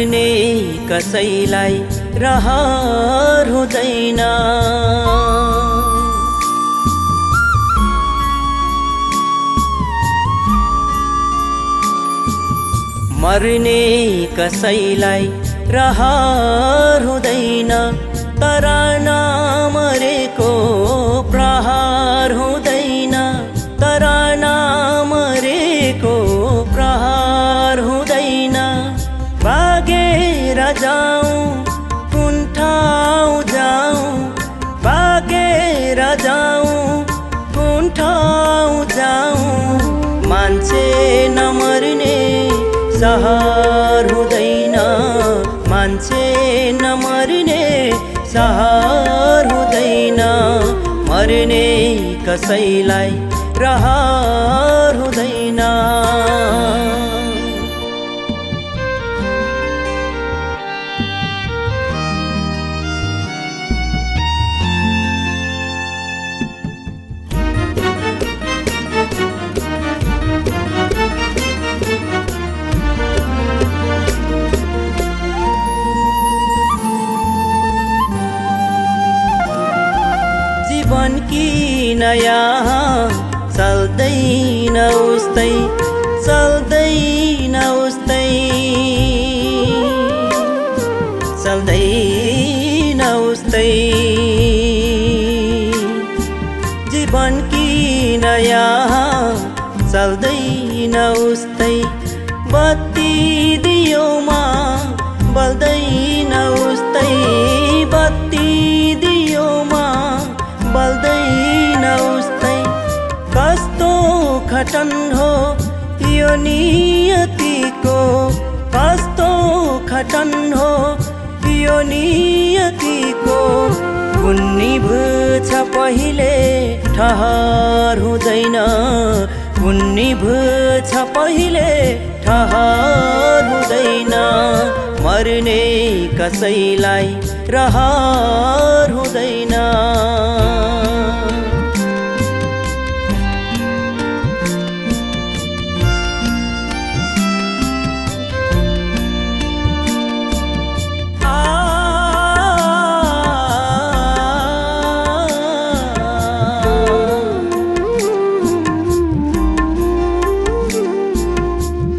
मर्ने कसैलाई रहर हुँदैन। मर्ने कसैलाई रहर हुँदैन, तर नमरेको प्रहार हुँदैन, तर नमरेको प्रहार हुँदैन। भागेर जाऊँ कुन ठाउँ जाऊँ, भागेर जाऊँ कुन ठाउँ जाऊँ, मान्छे नमर्ने सहर हुँदैन, मान्छे नमर्ने सहर हुँदैन। मर्ने कसैलाई रहर हुँदैन। जीवन किन यहाँ चल्दैन उस्तै, चल्दैन उस्तै, चल्दैन उस्तै। जीवन किन यहाँ चल्दैन उस्तै, बत्ती दियोमा बल्दैन उस्तै, बत्ती दियोमा बल्दैन उस्तै। कस्तो खटन हो यो नियतिको, कस्तो खटन हो यो नियतिको। कुन निभुछ पहिले ठहर हुँदैन, कुन निभुछ पहिले ठहर हुँदैन। मर्ने कसैलाई रहर हुँदैन।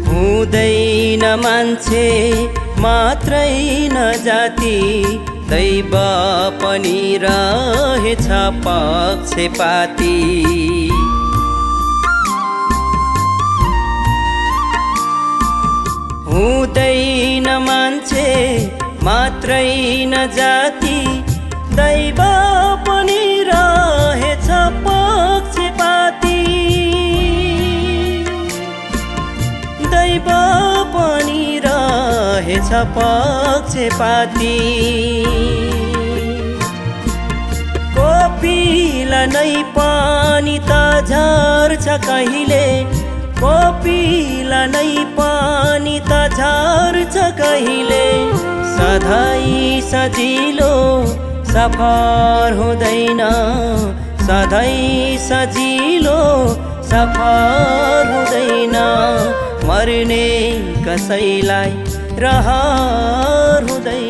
हुँदैन मान्छे मात्रै न जाति, दैव पनि रहेछ पक्षपाती। हुँदैन मान्छे मात्रै न जाति, दैव पनि रहेछ पक्षपाती। दैव पनि रहेछ पक्षपाती। कोपिला नै पानी त झर्छ कहिले, कोपिला नै पानी त झर्छ कहिले। सधैँ सजिलो सफर हुँदैन, सधैँ सजिलो सफर हुँदैन। मर्ने कसैलाई रहर हुँदैन।